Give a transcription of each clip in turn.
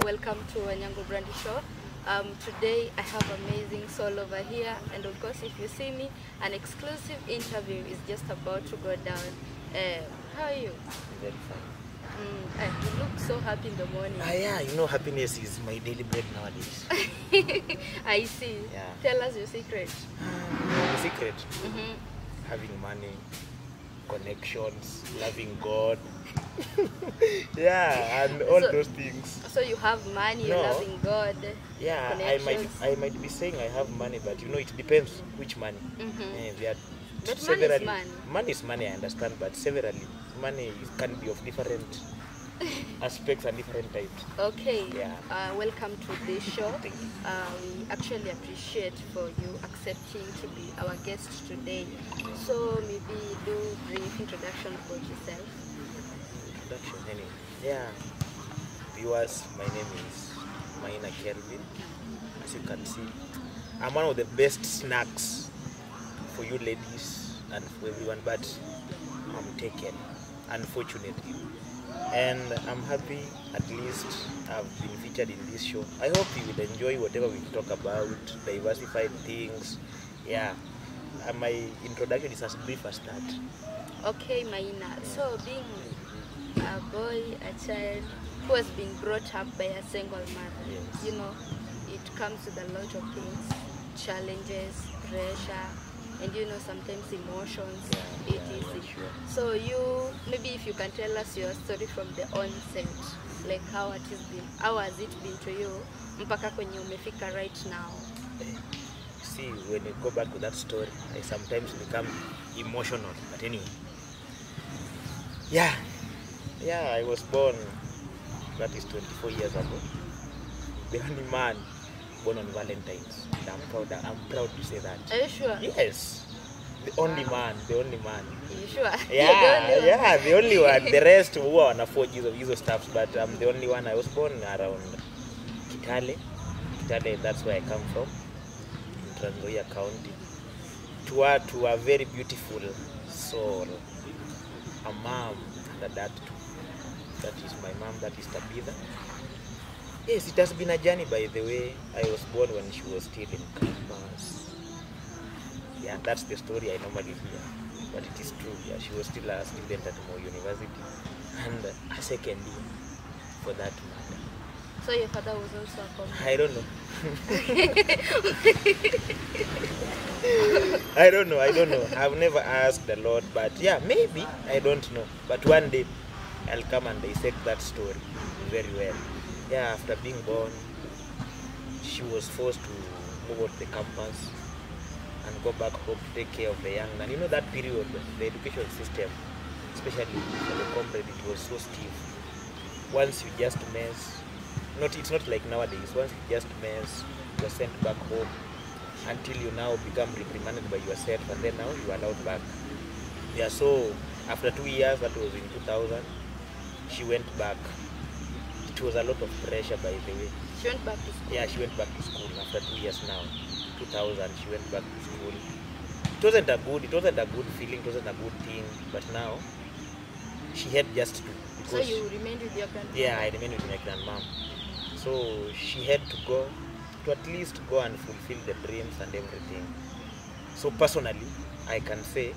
welcome to Anyango Brandy Show. Today I have amazing soul over here, and of course, if you see me, an exclusive interview is just about to go down. How are you? Very fine. You look so happy in the morning. Yeah, you know, happiness is my daily bread nowadays. I see. Yeah. Tell us your secret. The secret? Having money, connections, loving God. Yeah, and all those things. So you have money, you're loving God. Yeah, I might be saying I have money, but you know, it depends which money. But severally, money is money. Money is money, I understand, but severally, money can be of different aspects and different types. Okay. Yeah. Welcome to this show. Thank you. We actually appreciate for you accepting to be our guest today. So maybe do brief introduction about yourself. Introduction, anyway. Yeah. Viewers, my name is Maina.Kelvin. As you can see, I'm one of the best snacks for you ladies and for everyone, but I'm taken, unfortunately. And I'm happy at least I've been featured in this show. I hope you will enjoy whatever we talk about, diversified things. Yeah, my introduction is as brief as that. Okay, Maina. So being a boy, a child who has been brought up by a single mother, Yes. you know, it comes with a lot of things, challenges, pressure, and you know, sometimes emotions. Sure. So you, maybe if you can tell us your story from the onset, like how has it been to you mpaka kwenye umefika right now? See, when you go back to that story, I sometimes become emotional. But anyway, yeah, I was born, that is 24 years ago. The only man born on Valentine's. And I'm proud to say that. Are you sure? Yes. The only man. Are you sure? Yeah, the only one. The rest who are on a 4 years of user stuff, but I'm the only one. I was born around Kitale. Kitale, that's where I come from, in Trans County. To a very beautiful soul, a mom and a dad too. That is my mom, that is Tabitha. Yes, it has been a journey, by the way. I was born when she was still in campus. Yeah, that's the story I normally hear, but it is true. Yeah, she was still a student at Mo University, and a second year for that matter. So your father was also a comedian? I don't know. I don't know. I've never asked the Lord, but yeah, maybe. I don't know. But one day, I'll come and dissect that story very well. Yeah, after being born, she was forced to move out the campus and go back home to take care of the young. And you know that period, the education system, especially for the comrade, it was so stiff. Once you just mess, it's not like nowadays. Once you just mess, you're sent back home until you now become reprimanded by yourself, and then now you are allowed back. Yeah, so after 2 years, that was in 2000, she went back. It was a lot of pressure, by the way. She went back to school? Yeah, she went back to school after 2 years now. 2000, she went back to school. It wasn't a good feeling, it wasn't a good thing, but now she had just to. So you remained with your grandmother? Yeah, I remained with my grandmom. So she had to go, to at least go and fulfill the dreams and everything. So personally, I can say,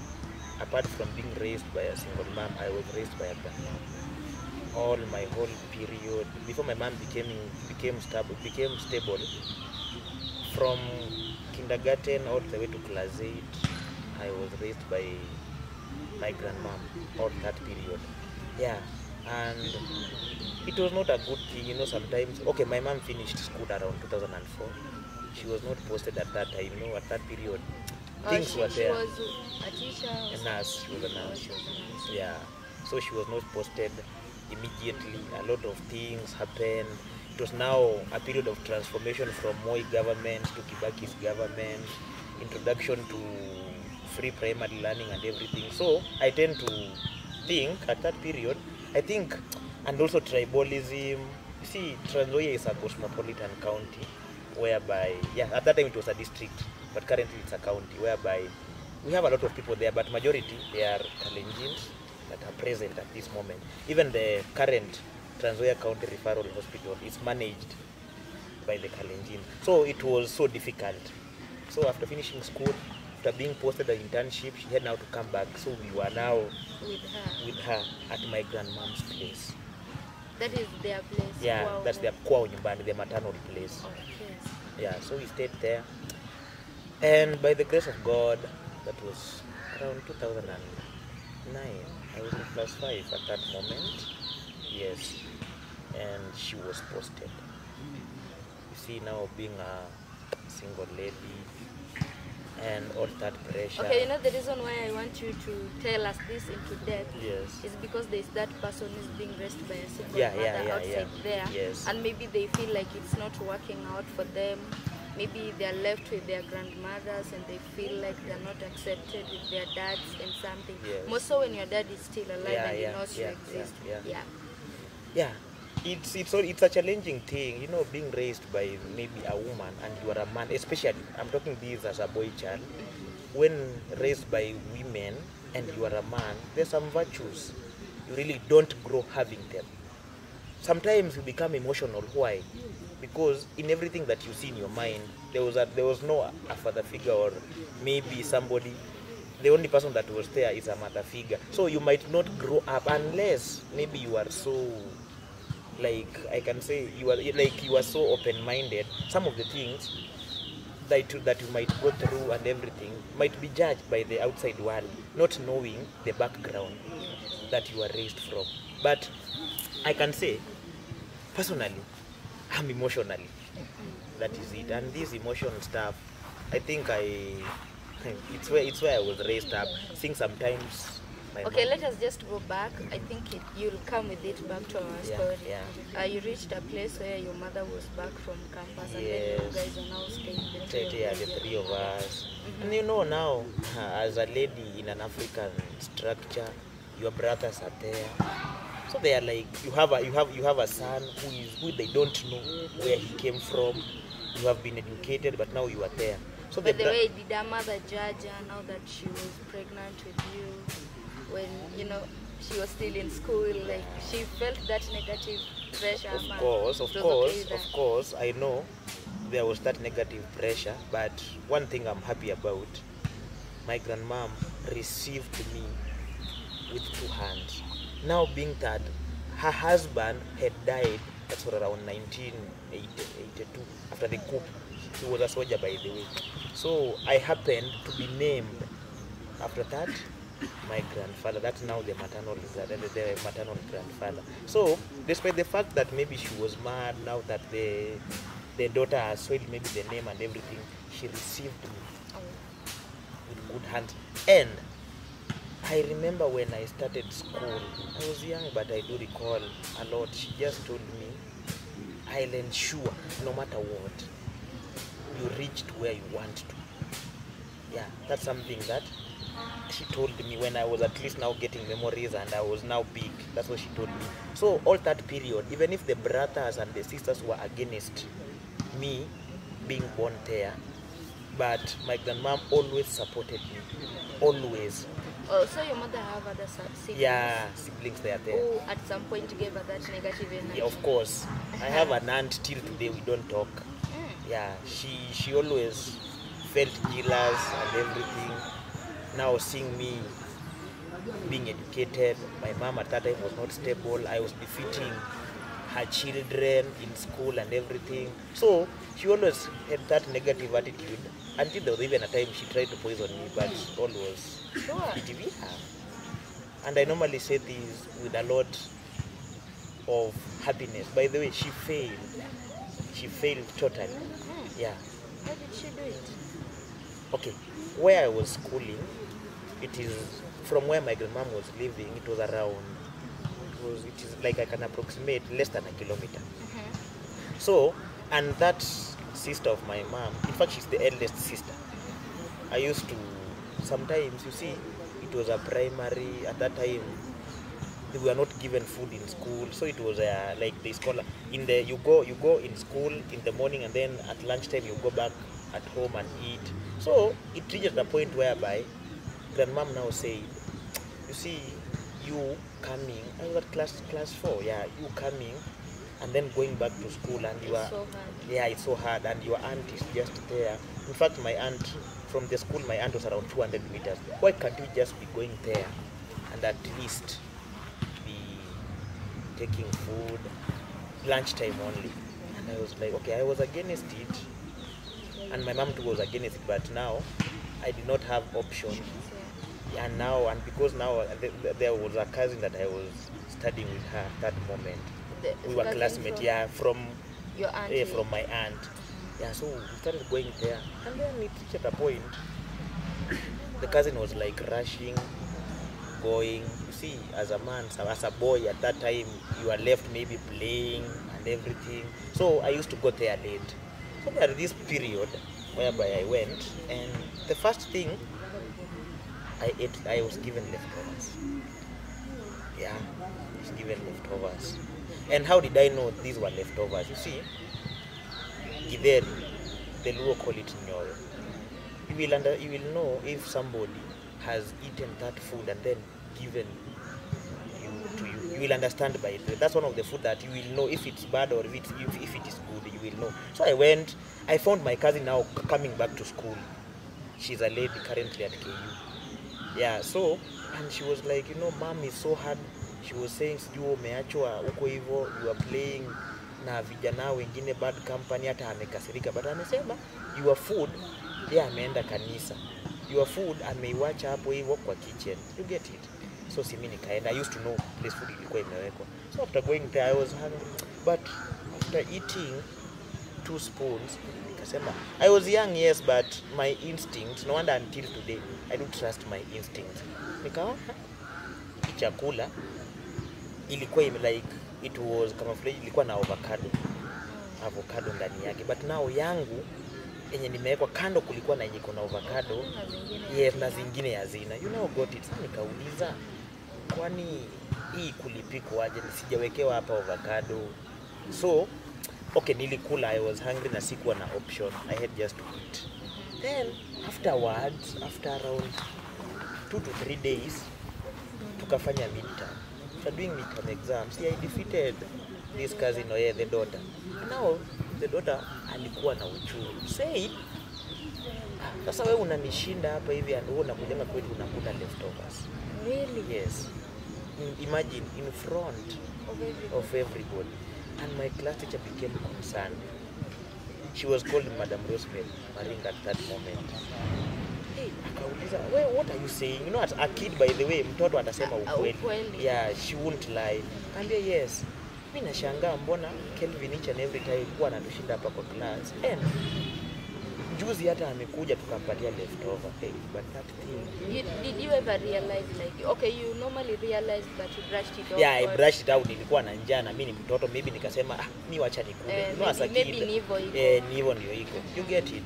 apart from being raised by a single mom, I was raised by a grandmom. All my whole period, before my mom became stable, from kindergarten all the way to class 8, I was raised by my grandmom all that period. Yeah, and it was not a good thing, you know, sometimes. Okay, my mom finished school around 2004. She was not posted at that time, you know, at that period. Things were there. She was a teacher? A nurse, she was a nurse. Yeah, so she was not posted immediately. A lot of things happened. It was now a period of transformation from Moi government to Kibaki's government, introduction to free primary learning and everything. So I tend to think at that period, and also tribalism. You see, Trans is a cosmopolitan county, whereby, yeah, at that time it was a district, but currently it's a county, whereby we have a lot of people there, but majority, they are Kalenjins that are present at this moment. Even the current Trans Nzoia County Referral Hospital is managed by the Kalenjin. So it was so difficult. So after finishing school, after being posted an internship, she had now to come back. So we were now with her at my grandmom's place. That is their place. Yeah, Wow. that's their kwao nyumbani, their maternal place. Okay. Yeah, so we stayed there. And by the grace of God, that was around 2009. I was in class 5 at that moment. Yes. And she was posted. You see, now being a single lady and all that pressure. Okay, you know the reason why I want you to tell us this into depth Yes. is because there's that person who's being raised by a single Yeah, mother outside there. Yes. And maybe they feel like it's not working out for them. Maybe they're left with their grandmothers and they feel like they're not accepted with their dads and something. Yes. More so when your dad is still alive and he knows you yeah, exist. yeah. Yeah. It's a challenging thing, you know, being raised by maybe a woman and you are a man, especially I'm talking this as a boy child. When raised by women and you are a man, there's some virtues you really don't grow having them. Sometimes you become emotional. Why? Because in everything that you see in your mind, there was no a father figure, or maybe somebody. The only person that was there is a mother figure. So you might not grow up unless maybe you are so, like I can say, you are so open-minded. Some of the things that you might go through and everything might be judged by the outside world, not knowing the background that you are raised from. But I can say, personally, I'm emotionally. That is it. And this emotional stuff, I think it's where I was raised up. I think sometimes Okay, let us just go back. I think you'll come with it back to our story. Yeah. You reached a place where your mother was back from campus, and Yes. then you guys are now staying The three of us. And you know now, as a lady in an African structure, your brothers are there. So they are like, you have a son who they don't know where he came from. You have been educated, but now you are there. So by the way, did her mother judge her now that she was pregnant with you? When she was still in school, like she felt that negative pressure. Of course, I know there was that negative pressure, but one thing I'm happy about, my grandmom received me with 2 hands. Now being that her husband had died, that's for around 1982, after the coup. He was a soldier, by the way. So I happened to be named after that my grandfather. That's now the maternal grandfather. So despite the fact that maybe she was mad now that the daughter has soiled maybe the name and everything, she received me with good hands. And I remember when I started school, I was young, but I do recall a lot. She just told me, I'll ensure no matter what, you reach to where you want to. Yeah, that's something that she told me when I was at least now getting memories and I was now big. That's what she told me. So all that period, even if the brothers and the sisters were against me being born there, but my grandmom always supported me. Always. Oh, so your mother have other siblings? Yeah, siblings they are there. Who at some point gave her that negative energy? Yeah, of course. I have an aunt till today, we don't talk. Yeah, she always felt jealous and everything. Now seeing me being educated, my mom at that time was not stable. I was defeating her children in school and everything. So she always had that negative attitude until there was even a time she tried to poison me, but all was PTV. And I normally say this with a lot of happiness. By the way, she failed. She failed totally. Yeah. How did she do it? Okay, where I was schooling, it is from where my grandmom was living. It was around. It is like I can approximate less than a kilometer. So, and that sister of my mom, in fact, she's the eldest sister. I used to sometimes, you see, it was a primary at that time. We were not given food in school, so it was like the scholar in the you go in school in the morning and then at lunchtime you go back at home and eat. So it reached a point whereby grandmom now said, you see, you coming, I was at class 4, yeah, you coming and then going back to school, and you are, so hard. yeah, it's so hard, and your aunt is just there. In fact, my aunt, from the school, my aunt was around 200 meters. Why can't you just be going there and at least be taking food, lunchtime only? And I was like, okay, I was against it, and my mom too was against it, but now I did not have option. And now, and because now there was a cousin that I was studying with her at that moment. We were classmates, yeah, from your aunt, from my aunt. Yeah, so we started going there, and then it reached a point. The cousin was like rushing, going. You see, as a man, as a boy at that time, you are left maybe playing and everything. So I used to go there late. So there was this period whereby I went, and the first thing I ate, I was given leftovers. Yeah, I was given leftovers. And how did I know these were leftovers? You see, Githeri, the Luo call it nyoro. You will know if somebody has eaten that food and then given to you. You will understand by it. That's one of the food that you will know if it's bad or if it is good. You will know. So I went. I found my cousin now coming back to school. She's a lady currently at KU. Yeah. So, and she was like, mom is so hard. She was saying, sijui umeachwa uko hivyo, you are playing na vijana wengine bad company, hata amekasirika, but amesema your food, yeah, ameenda kanisa. Your food ameiwacha hapo hivyo kwa kitchen. You get it? So mimi nikaenda. I used to know place food ilikuwa imewekwa. So after going there I was hungry, but after eating 2 spoons nikasema, I was young, yes, but my instincts, no wonder until today I don't trust my instincts. Nikaona chakula ilikuwa like it was kama vile ilikuwa na avocado ndani yake, but now yangu yenye nimewekwa kando kulikuwa na yenye kuna avocado, yes, na zingine hazina. Got it. Sasa nikauliza, kwani hii kulipikwa aje? Sijawekewa hapa avocado. So okay, nilikula. I was hungry na sikuwa na option. I had just to eat. Then afterwards, after around 2 to 3 days, tukafanya midterm. After doing midterm exams, I defeated this cousin, the daughter. Now the daughter alikuwa na uchungu. Say, sasa wewe unanishinda hapa hivi, and wewe unakujenga kwetu unakuta leftovers. Really? Yes. Imagine, in front of everybody. And my class teacher became concerned. She was called Madam Rosemary Maringa at that moment. Hey, akauliza, well, what are you saying? As a kid, by the way, mtoto atasema ukweli. Yeah, she won't lie. Kambia, yes. Mimi nashangaa mbona Kelvin each and every time huwa anatushinda hapa kwa class. And juzi hata amekuja tukampatia leftover. Hey, but that thing. Did you ever realize, like, okay, you normally realize that you brushed it off? Yeah, I brushed it out. Nilikuwa na njaa na mimi ni mtoto, maybe nikasema mimi wacha nikule. Maybe ni hivyo. Ni hivyo ndio iko. You get it?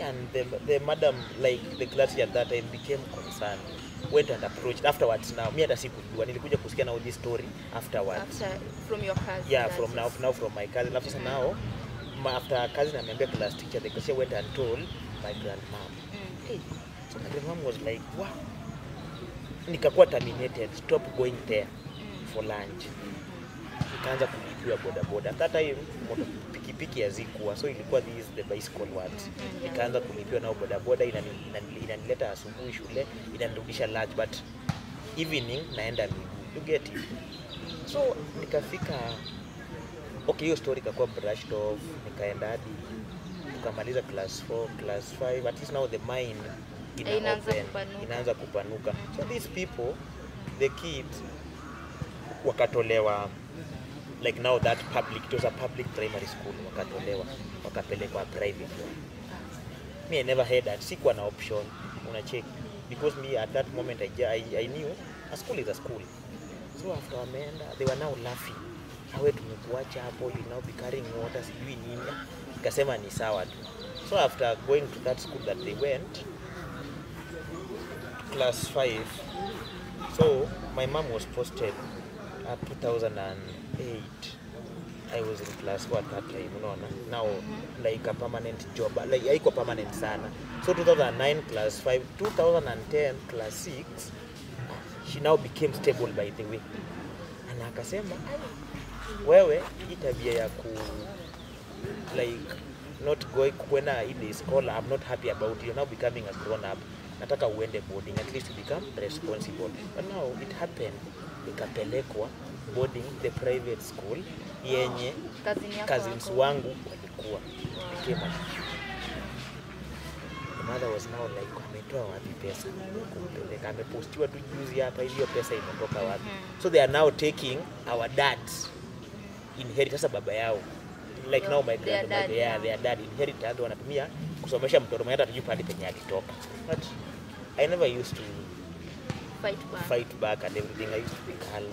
And the madam, like the class at that time, became concerned. Went and approached afterwards. Now mimi hata sikujua, nilikuja kusikia now this story afterwards. From your cousin? Yeah, from now from my cousin. After now, after cousin amemwambia class teacher, the class went and told my grandmom. Hey, so my grandmom was like, wow. Nikakuwa terminated, stop going there for lunch. Nikaanza kulipiwa boda. At that time pikipiki hazikuwa, so ilikuwa the bicycle ones. Nikaanza kulipiwa na boda, inanileta asubuhi shule, inanirudisha lunch, but evening naenda miguu. You get it? So nikafika, okay, hiyo story ikakuwa brushed off. Nikaenda hadi tukamaliza class 4, class 5. At least now the mind inaanza kupanuka. So these people, the kids, wakatolewa, like now that public, it was a public primary school, wakatolewa, wakapelekwa private. Me, I never had that. Sikuwa na option, unacheki. Because me at that moment I knew a school is a school. So after wameenda, they were now laughing. Hawe tumekuacha hapo, you now be carrying water, sijui nini. Nikasema ni sawa tu. So after going to that school that they went, class 5. So my mom was posted at 2008. I was in class 4 at that time, now like a permanent job, like haiko permanent sana. So 2009 class 5, 2010 class 6, she now became stable by the way. Na akasema wewe hii tabia ya ku like not going kwenda ile school, I'm not happy about you, now becoming a grown up, nataka uende boarding, at least you become responsible. But now it happened nikapelekwa boarding, the private school yenye cousins wangu walikuwa. Became the mother was now like, ametoa wapi pesa kumpeleka, amepostiwa tu juzi hapa, hiyo pesa imetoka wapi? So they are now taking our dad's inheritance, sasa baba yao like now my grandmother, their dad inheritance wanatumia kusomesha mtoto mwenye hata tujui pale penye alitoka. But I never used to fight back and everything. I used to be calm.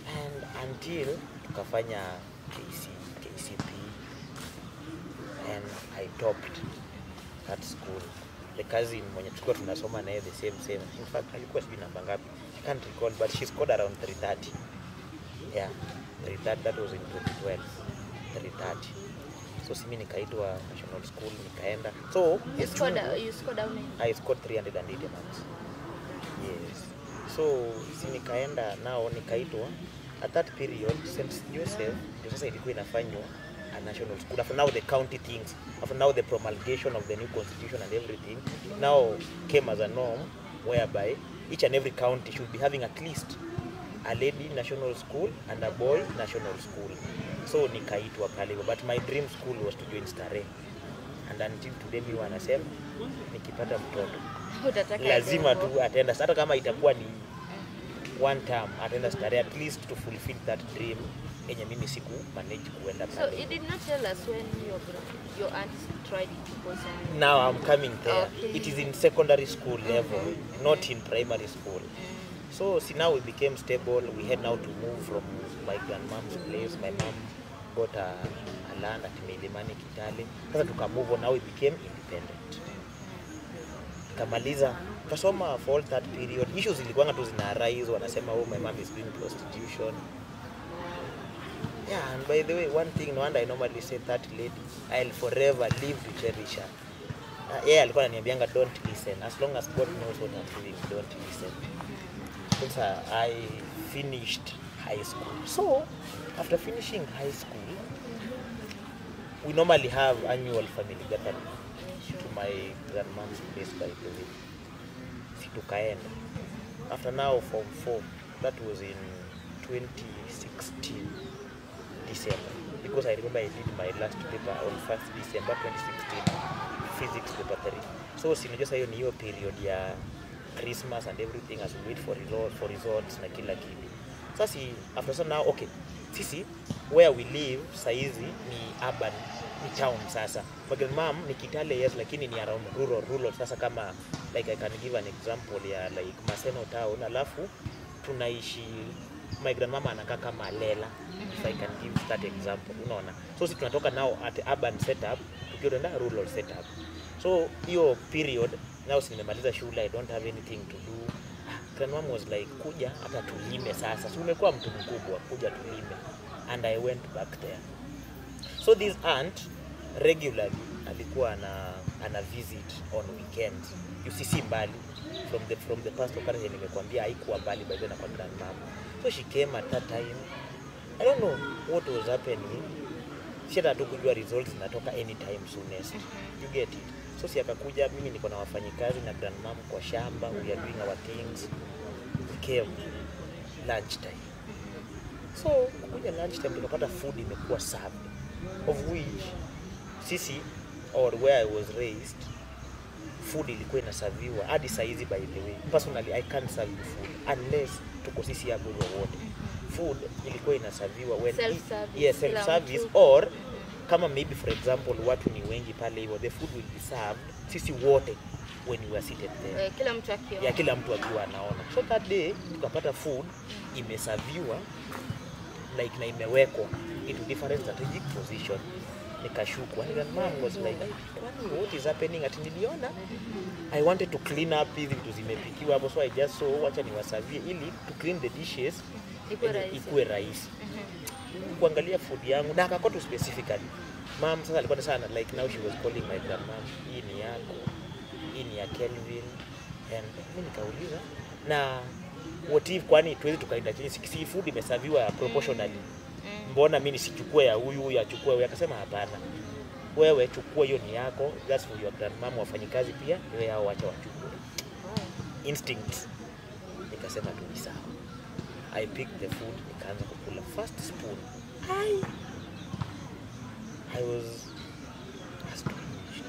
And until tukafanya KCP and I topped that school. The cousin mwenye tulikuwa tunasoma naye the same. In fact alikuwa sijui namba ngapi, I can't recall, but she scored around 330. Yeah, 330, that was in 2012. 330. So simi nikaitwa national school, nikaenda. So you scored how many? I scored 380 marks. Yes. So simi nikaenda nao nikaitwa at that period St. Joseph ndio sasa ilikuwa inafanywa a national school. After now the county things, after now the promulgation of the new constitution and everything now came as a norm whereby each and every county should be having at least a lady national school and a boy national school. So nikaitwa pale, but my dream school was to join Starehe. And until today mimi wanasema nikipata mtoto lazima tu atenda, hata kama itakuwa ni one term, atenda Starehe at least to fulfill that dream yenye mimi siku manage kuenda pale. So you did not tell us when your aunt tried to poison you? Now I'm coming there. Okay. It is in secondary school level, not in primary school. So see, now we became stable. We had now to move from my grandmom's place. My mom got a land at Milimani Kitale. Sasa tuka move on, now we became independent. Kamaliza kasoma for all that period. Issues zilikuwa tu zina arise, wanasema oh my mom is doing prostitution. Yeah, and by the way, one thing no wonder I normally say that lady, I'll forever live to cherish her. Yeah, alikuwa ananiambianga don't listen. As long as God knows what I'm doing, don't listen. So I finished high school. So after finishing high school, we normally have annual family gathering to my grandmom's place by the way. Situkaenda. After now Form 4, that was in 2016 December, because I remember I did my last paper on 1st December 2016, physics paper 3. So sinajua hiyo ni hiyo period ya Christmas and everything as we wait for results na kila kitu. Sasa after so now okay, sisi where we live saizi ni urban, ni town sasa. My grandmom ni Kitale yes, lakini ni around rural. Sasa kama like I can give an example ya like Maseno town, alafu tunaishi my grandmama anakaa kama Lela, if I can give that example, unaona. So sisi tunatoka now at urban setup tukienda rural setup. So hiyo period now nimemaliza shule, I don't have anything to do. Grandmom was like kuja hata tulime sasa. So umekuwa mtu mkubwa, kuja tulime. And I went back there. So this aunt regularly alikuwa ana visit on weekends. You see mbali from the pastor kare nimekwambia haikuwa mbali by the na kwa grandmom. So she came at that time. I don't know what was happening. She had to kujua results zinatoka anytime soonest. You get it? So si akakuja, mimi niko na wafanyikazi na grandmom kwa shamba, we are doing our things. We came lunchtime. So kuja lunchtime tunapata food imekuwa served, of which sisi or where I was raised food ilikuwa inaserviwa hadi saizi by the way. Personally I can't serve the food unless tuko sisi hapo wote. Food ilikuwa inaserviwa when self-service or kama maybe for example watu ni wengi pale hivyo, the food will be served sisi wote when we were seated there. Kila mtu akiona. Yeah, kila mtu akiwa anaona. So that day tukapata food imeserviwa like na imewekwa into different strategic position. Nikashukwa. And mom was like, what is happening? Ati niliona I wanted to clean up hizi vitu zimepikiwa hapo, so I just saw wacha niwasavie ili to clean the dishes ikuwe rahisi. Kuangalia food yangu na akakotu specifically. Mom sasa alikuwa sana like now she was calling my grandmom, hii ni yako, hii ni ya Kelvin, and mimi nikauliza na what if kwani tuwezi tukaenda chini si food imeserviwa proportionally. Mbona mimi nisichukue ya huyu achukue huyu? Akasema hapana. Wewe chukua hiyo ni yako, that's for your grandmama, wafanyikazi pia wewe hao wacha wachukue. Instinct. Nikasema tu ni sawa. I picked the food, nikaanza kukula first spoon. I was astonished.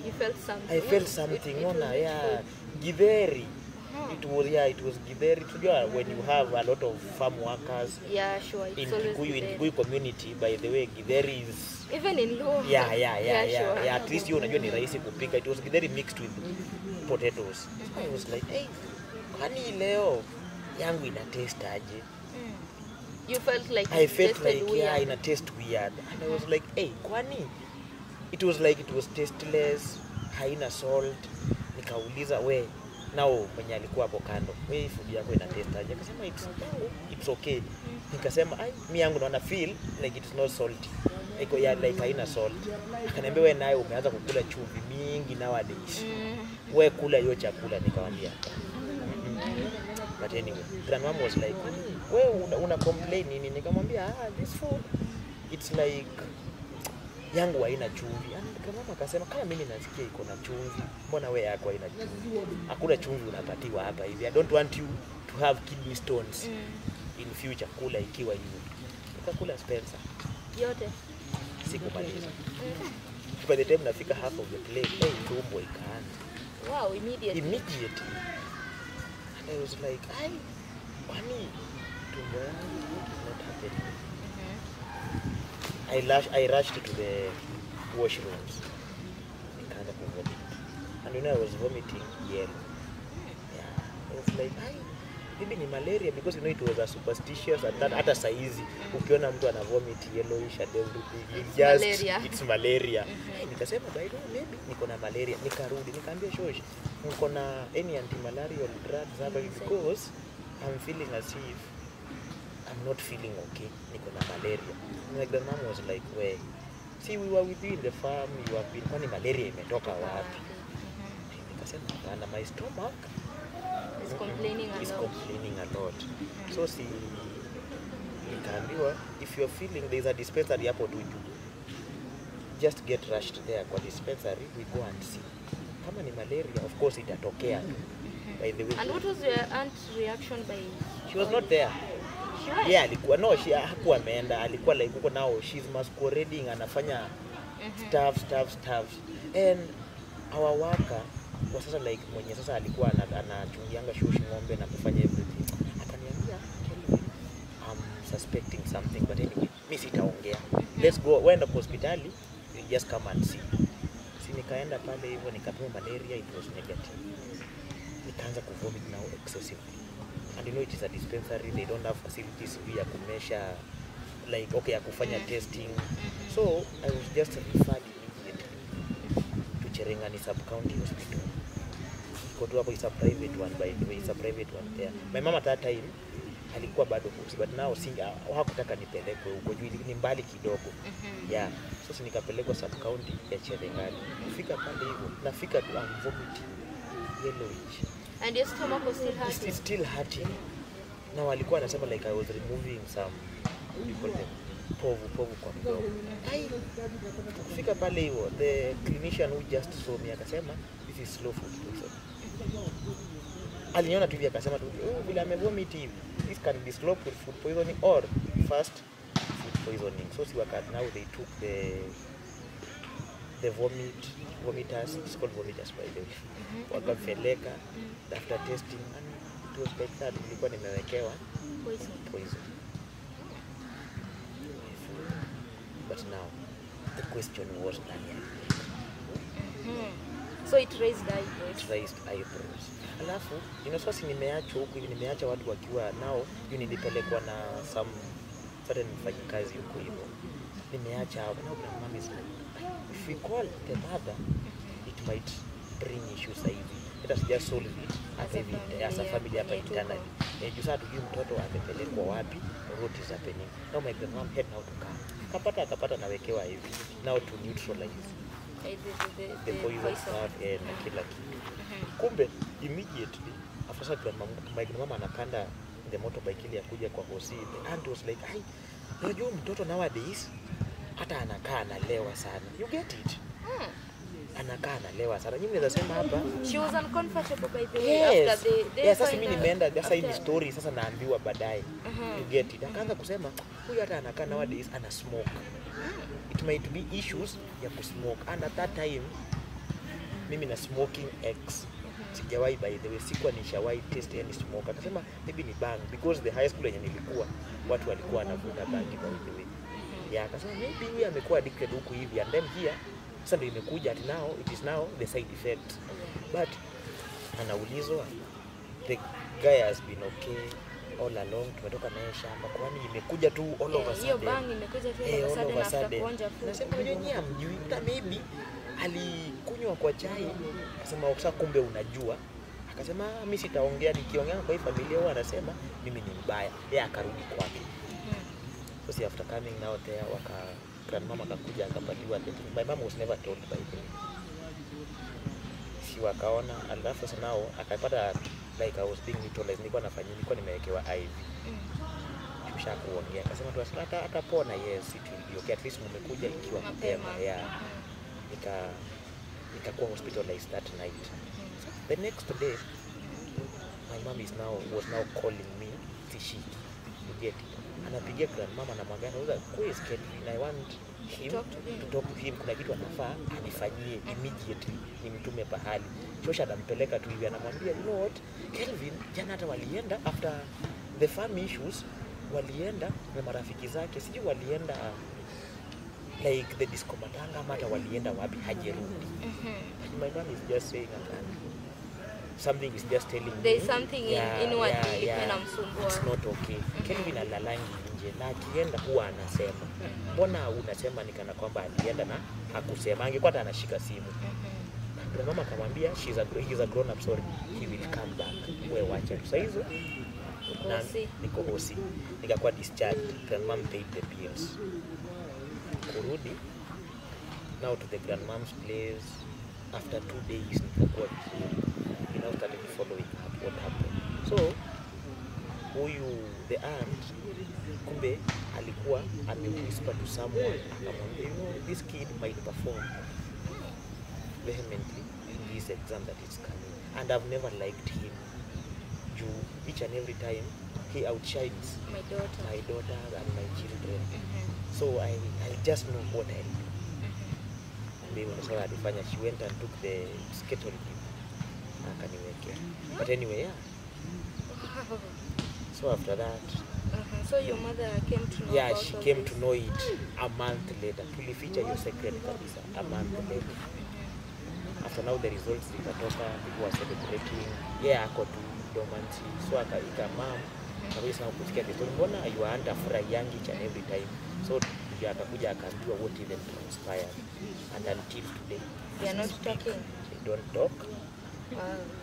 You felt something? I felt something. Yeah, githeri. It was githeri. When you have a lot of farm workers. Yeah, sure. In Kikuyu community, by the way, githeri is even in Luo. Yeah. Sure. At least you unajua ni rahisi kupika. It was githeri mixed with potatoes. So I was like, hey, kwani leo yangu ina taste aje? You felt like I felt like weird. Yeah, ina taste weird. And I was like, hey, kwani? It was like it was tasteless, haina salt. Nikauliza we nao mwenye alikuwa hapo kando, we food yako ina taste aje? Akasema it's okay. Nikasema mimi yangu naona feel like it's not salty. Like haina salt. Akaniambia we naye umeanza kukula chumvi mingi nowadays. We kula hiyo chakula. Nikamwambia but anyway, grandmom was like, wewe una complain nini? Nikamwambia this food it's like yangu haina chumvi. Grandmom akasema kama mimi nasikia iko na chumvi, mbona wewe yako haina chumvi? Hakuna chumvi unapatiwa hapa hivi. I don't want you to have kidney stones in future. Kula ikiwa hivyo. Nikakula Spencer yote. Sikumaliza. By the time nafika half of the plate, tumbo ikaanza. Wow, immediately. And I was like, kwani tumbo yangu is not happening. I rushed to the washrooms. Nikaanza kuvomit. And I was vomiting yellow. Yeah. I was like, maybe ni malaria, because it was a superstitious and that hata saizi ukiona mtu ana vomit yellowish and everything, it's malaria. Nikasema by the way maybe niko na malaria. Nikarudi nikaambia shosh, niko na any anti-malarial drugs hapa because I'm feeling as if I'm not feeling okay. Niko na malaria. My grandmom was like, we see, we were with you in the farm, you have been, kwani malaria imetoka wapi? Nikasema my stomach is complaining a lot. So nikaambiwa, if you're feeling, there's a dispensary hapo tu juu, just get rushed there kwa dispensary, we go and see. Kama ni malaria, of course itatokea tu. By the way. And what was your aunt's reaction by? She was not there. Yeah, alikuwa hakuwa ameenda, alikuwa like huko now she's masquerading, anafanya stuff. And our worker kwa sasa like mwenye sasa alikuwa anachungianga shushi ng'ombe na kufanya everything. Akaniambia, "Kelvin, I'm suspecting something, but anyway, mimi sitaongea. Let's go wenda hospitali, just come and see." Nikaenda pale hivyo nikapima malaria, it was negative. Nikaanza kuvomit now excessively. And you know it is a dispensary, they don't have facilities ya kumesha like ya kufanya testing. So I was just referred immediately to Cherengani sub-county hospital. Kotu hapo is a private one, by the way, it's a private one there. My mama at that time alikuwa bado kusi, but now hakutaka nipelekwe huko juu, ni mbali kidogo. Yeah, so nikapelekwa sub-county ya Cherengani. Kufika pale hivyo, nafika tu I'm vomiting yellowish. And your stomach was still hurting? It's still hurting. Now alikuwa anasema like I was removing some, what do you call them, povu kwa mdomo. Kufika pale hivyo, the clinician who just saw me akasema this is slow food poison. Aliniona tu hivi akasema tu bila amevomit hivi, this can be slow food poisoning or fast food poisoning. So now they took the vomiters, it's called vomiters by the way. Wakapeleka after testing and it was like that, nilikuwa nimewekewa poison. But now the question was so it raised eyebrows. Alafu sasa nimeacha huku hivi, nimeacha watu wakiwa nao, nilipelekwa na some certain mfanyikazi huko hivyo. Nimeacha hapo na mama is like, if we call the mother it might bring issues hivi. Let us just solve it as a family hapa internally. Sasa tujue mtoto amepelekwa wapi, what is happening. Now my grandmom had now to come. Akapata nawekewa hivi. Now to neutralize the poison stuff na kila kitu. Kumbe immediately after Sasa my grandmama anapanda the motorbike ile ya kuja kwa hosi. The aunt was like, "Ai, unajua mtoto nowadays hata anakaa analewa sana." You get it? Anakaa analewa sana. Mimi naweza sema hapa she was uncomfortable by the way after the sasa mimi nimeenda sasa hii story sasa naambiwa baadaye. You get it? Akaanza kusema huyu hata anakaa nowadays ana smoke. It might be issues ya kusmoke. And at that time mimi na smoking ex sijawahi, by the way, sikuwa nishawahi test any smoke. Akasema maybe ni bang because the high school yenye nilikuwa watu walikuwa wanavuta bangi, by the way. Yeah, akasema maybe huyu amekuwa addicted huku hivi, and then here sasa ndio imekuja at now it is now the side effect. But anaulizwa the guy has been okay all along, tumetoka naye shamba, kwani imekuja tu all of a sudden. Hiyo bang imekuja tu all of a sudden kuonja tu. Nasema nyinyi hamjui, maybe alikunywa kwa chai. Akasema ukisa kumbe unajua. Akasema mimi sitaongea, nikiongea kwa hii familia wao anasema mimi ni mbaya. Yeye akarudi kwake. So after coming now there grandmama akakuja akapatiwa the thing. My mom was never told by the way. Si wakaona, alafu sasa nao akapata like I was being neutralized, nilikuwa nimewekewa IV. Kisha kuongea akasema tu atapona, yes it will be okay, at least mmekuja ikiwa mapema. Yeah. Nikakuwa hospitalized that night. The next day my mom was now calling me Tishi. You get it? Anapigia grandmama na magana uza quiz Kelvin, I want him to talk to him, kuna kitu anafaa anifanyie immediately, nimtume pahali. Shosha anampeleka tu hivi, anamwambia you know what Kelvin, jana hata walienda after the family issues, walienda na marafiki zake, sijui walienda like the disco matanga, hata walienda wapi hajerudi. My mom is just saying something is just telling me there's something inwardly inamsumbua. It's not okay. Kelvin alalangi nje na akienda huwa anasema. Mbona unasema nikana kwamba alienda na hakusema? Angekuwa hata anashika simu. Mama akamwambia he's a grown up, sorry, he will come back. Wewe wacha tu. Sasa hizo niko hosi. Nikakuwa discharged. Grandmom paid the bills. Kurudi now to the grandmom's place after 2 days nikakuwa vizuri. Now started following up what happened. So huyu the aunt kumbe alikuwa whisper to someone, akamwambia you know this kid might perform vehemently in this exam that is coming, and I've never liked him. Each and every time he outshines my daughter and my children. So I just know what I do. She went and took the skettle akaniwekea. But anyway, yeah. So after that, so your mother came to know. Yeah, she came to know it a month later. Tulificha your secret kabisa a month later. After now the results zikatoka, people were celebrating. Yeah, ako tu dormancy. So akaita mom, kabisa kusikia kitu. Mbona you aren't afraid each and every time? So akakuja akaambiwa what even transpired. And until today, they are not talking. They don't talk.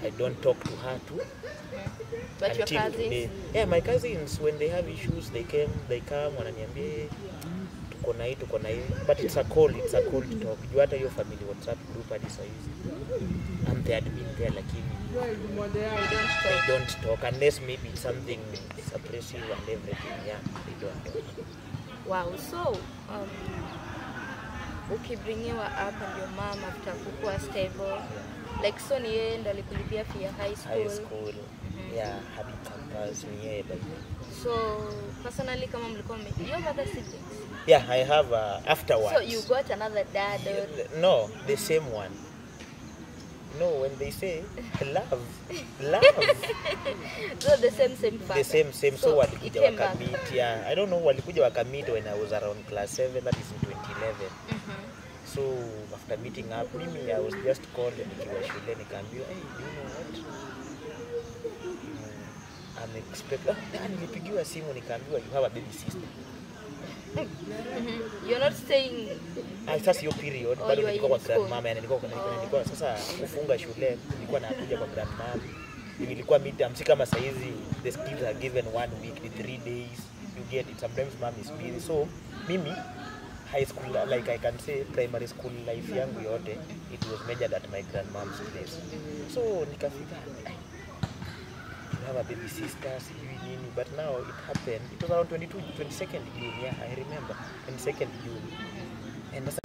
I don't talk to her too. But your cousins? Today. Yeah, my cousins, when they have issues, they come wananiambia tuko na hii. But it's a call talk. You hata your family WhatsApp group hadi saa hizi. I'm the admin there, lakini they don't talk unless maybe it's something suppressive and everything. Yeah, they don't talk. Wow, so ukibringiwa up and your mom after kukua stable, like so ni yeye ndo alikulipia fee high school. Yeah, hadi campus ni yeye by. So personally kama mlikuwa you have other siblings? Yeah, I have afterwards. So you got another dad or? No, the same one. No, when they say love. So the same father. The same. So walikuja wakamit. Yeah, I don't know, walikuja wakamit when I was around class 7, that is in 2011. So after meeting up, I was just called nikiwa shule nikaambiwa, hey, do you know what? I'm expecting. Nilipigiwa simu nikaambiwa you have a baby sister. You're not staying. Sasa hiyo period bado nilikuwa kwa grandmama, yani nilikuwa sasa kufunga shule, nilikuwa nakuja kwa grandmama. Nilikuwa midterm, si kama saizi the kids are given 1 week, 3 days. You get it. Sometimes mom is busy. So mimi high school, like I can say primary school life yangu yote, it was measured at my grandmom's place. So nikafika you have a baby sister, but now it happened. It was around 22nd June, yeah, I remember, 22nd June. And that's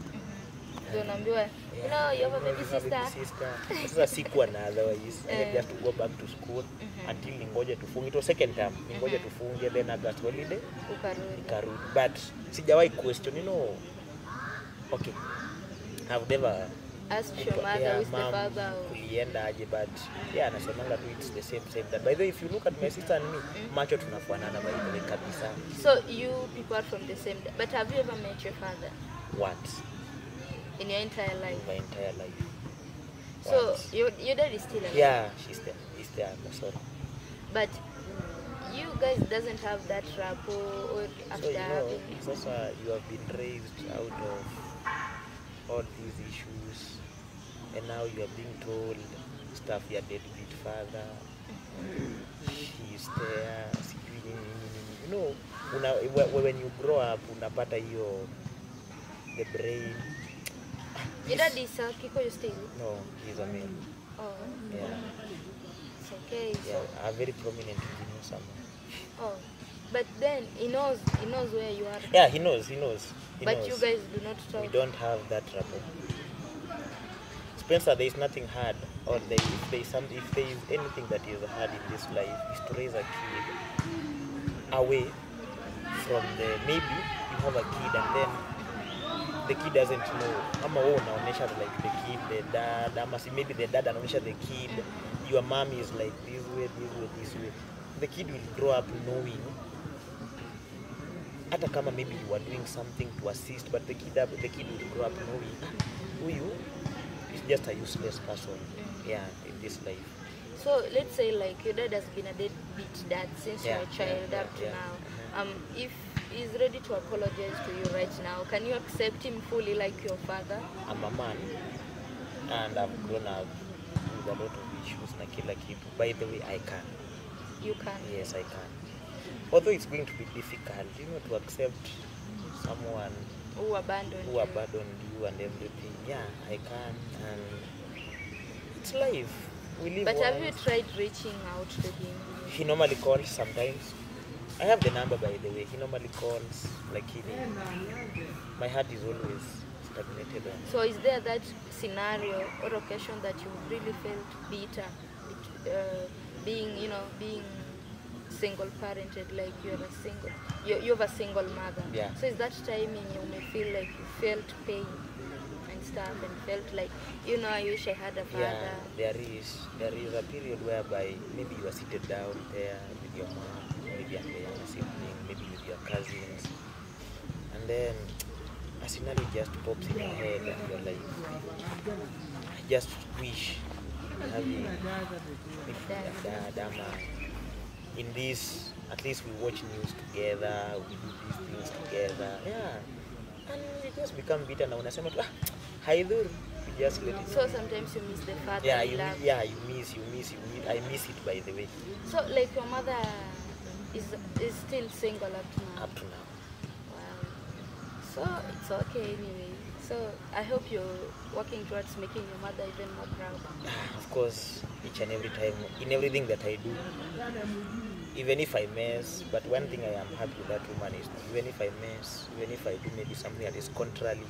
So naambiwa, you know, you have a baby sister. Sasa sikuwa na otherwise. I had just to go back to school until ningoje tufunge. It was second term. Ningoje tufunge, then August holiday. Ukarudi. But sijawahi question, you know. Okay. I've never asked your mother with the father. Kulienda aje, but yeah, nasemanga tu it's the same that. By the way, if you look at my sister and me, macho tunafanana by the way kabisa. So you people are from the same, but have you ever met your father? Once. In your entire life? In my entire life. So your dad is still alive? Yeah, he's there. I'm sorry. But you guys doesn't have that rapport or after having... So you have been raised out of all these issues, and now you are being told stuff your deadbeat father. He's there. You know, when you grow up, unapata hiyo the brain. Your dad is Kiko still? No, he's a male. Oh. Yeah. It's okay. Yeah, a very prominent engineer somewhere. Oh. But then he knows where you are. Yeah, he knows. But you guys do not talk. We don't have that rapport. Spencer, there is nothing hard, or if there is anything that is hard in this life, is to raise a kid away from maybe you have a kid and then the kid doesn't know. Ama unaonesha like the kid, the dad, ama maybe the dad anaonesha the kid, your mom is like this way. The kid will grow up knowing, hata kama maybe you are doing something to assist, but the kid will grow up knowing who you is just a useless person, yeah, in this life. So let's say like your dad has been a deadbeat dad since you were a child up to now. If he's ready to apologize to you right now, can you accept him fully like your father? I'm a man and I've grown up with a lot of issues na kila kitu. By the way, I can. You can? Yes, I can. Although it's going to be difficult, you know, to accept someone who abandoned you and everything. Yeah, I can, and it's life. We live. But have you tried reaching out to him? He normally calls sometimes. I have the number, by the way. He normally calls, like my heart is always stagnated. So is there that scenario or occasion that you really felt bitter, being single parented, like you have a single mother? Yeah. So is that timing you may feel like you felt pain and stuff and felt like, I wish I had a father? Yeah, there is a period whereby maybe you are seated down there with your mom, maybe a younger sibling, maybe with your cousins, and then a scenario just pops in your head and you're like, I just wish having maybe a dad, in this, at least we watch news together, we do these things together, yeah, and you just become bitter now. Unasema tu, haidhuru, you just let it. So sometimes you miss the father. You miss. I miss it, by the way. So like your mother is still single Up to now. Wow. So it's okay anyway. So I hope you're working towards making your mother even more proud. Of course, each and every time, in everything that I do, even if I mess, but one thing I am happy with that woman is that even if I mess, even if I do maybe something that is contrary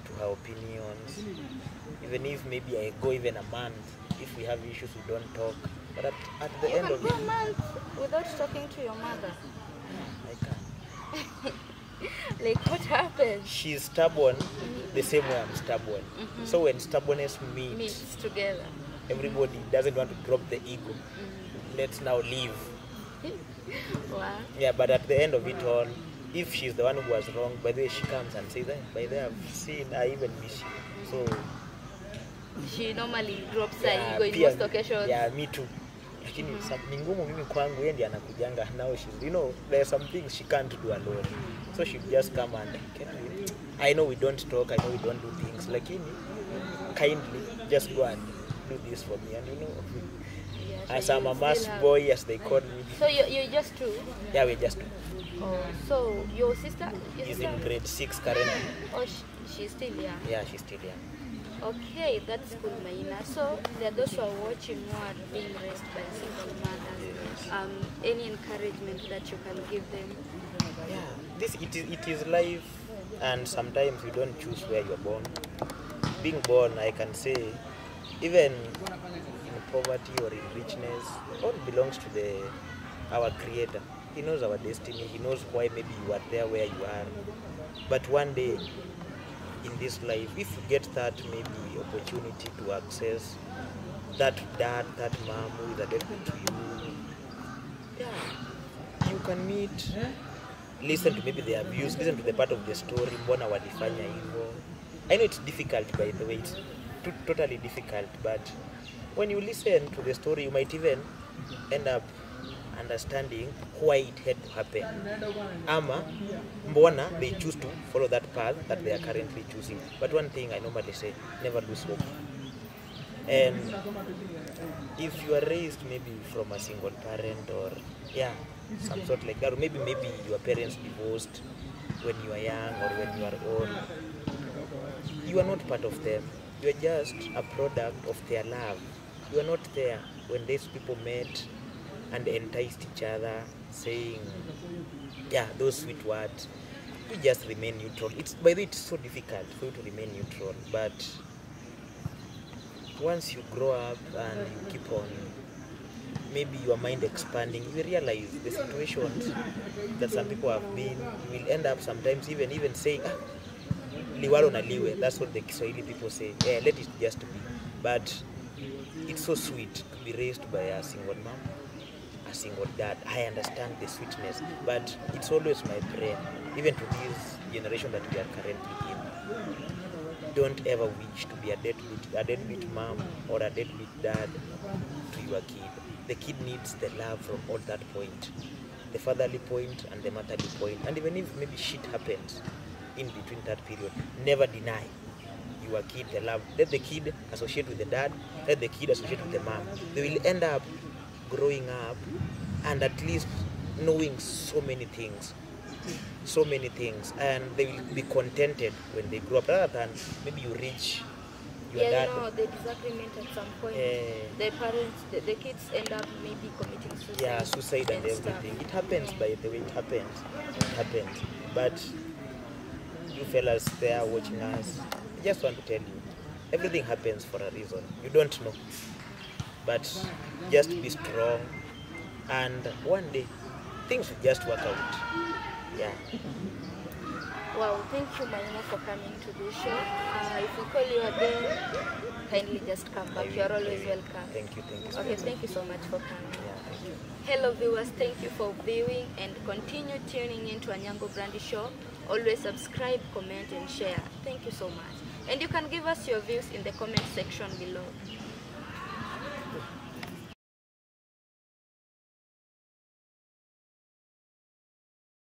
to her opinions, even if maybe I go even a month, if we have issues we don't talk, but at the end of it... You can go a month without talking to your mother? I can. Like what happened? She's stubborn the same way I'm stubborn. So when stubbornness meets together, everybody doesn't want to drop the ego. Let's now leave. Wow. Yeah, but at the end of it all, if she's the one who was wrong, by the way she comes and says, by the way I've seen, I even miss you. So she normally drops her ego in most occasions. Yeah, me too. Lakini ni ngumu mimi kwangu, yeye ndiye anakujanga. Now she's, there are some things she can't do alone. So she just come and, I know we don't talk, I know we don't do things, lakini kindly just go and do this for me. And as I'm a mass boy, as they call me. So you're just two? Yeah, we're just two. Oh, so your sister is in grade 6 currently. Oh, she's still young? Yeah, she's still young. Okay, that's cool, Maina. So there are those who are watching who are being raised by a single mother. Any encouragement that you can give them? Yeah, it is life, and sometimes you don't choose where you're born. Being born, I can say, even in poverty or in richness, all belongs to the our Creator. He knows our destiny. He knows why maybe you are there where you are. But one day in this life, if you get that maybe opportunity to access that dad, that mom who is adapted to you, yeah, you can meet, listen to maybe their views, listen to the part of the story, mbona walifanya hivyo. I know it's difficult, by the way, it's totally difficult, but when you listen to the story, you might even end up understanding why it had to happen. Ama mbona they choose to follow that path that they are currently choosing. But one thing I normally say, never lose hope. And if you are raised maybe from a single parent or some sort like that, or maybe your parents divorced when you are young or when you are old, you are not part of them. You are just a product of their love. You are not there when these people met and enticed each other, saying those sweet words. You just remain neutral. By the way, it's so difficult for you to remain neutral, but once you grow up and you keep on maybe your mind expanding, you realize the situations that some people have been, you will end up sometimes even saying liwalo na liwe. That's what the Kiswahili people say. Yeah, let it just be. But it's so sweet to be raised by a single mom, a single dad. I understand the sweetness, but it's always my prayer, even to this generation that we are currently in, don't ever wish to be a deadbeat mom or a deadbeat dad to your kid. The kid needs the love from all that point, the fatherly point and the motherly point. And even if maybe shit happens in between that period, never deny your kid the love. Let the kid associate with the dad, let the kid associate with the mom. They will end up growing up and at least knowing so many things, and they will be contented when they grow up, rather than maybe you reach your dad. The disagreement at some point, the parents, the kids end up maybe committing suicide. Suicide and everything. It happens, by the way, it happens. But you fellas there watching us, I just want to tell you, everything happens for a reason. You don't know, but just be strong, and one day things will just work out. Wow, thank you, Maina, for coming to this show. If we call you again, kindly just come back. You are always welcome. Thank you. Okay, thank you so much for coming. Thank you. Hello viewers, thank you for viewing and continue tuning in to Anyango Brandy Show. Always subscribe, comment and share. Thank you so much. And you can give us your views in the comment section below.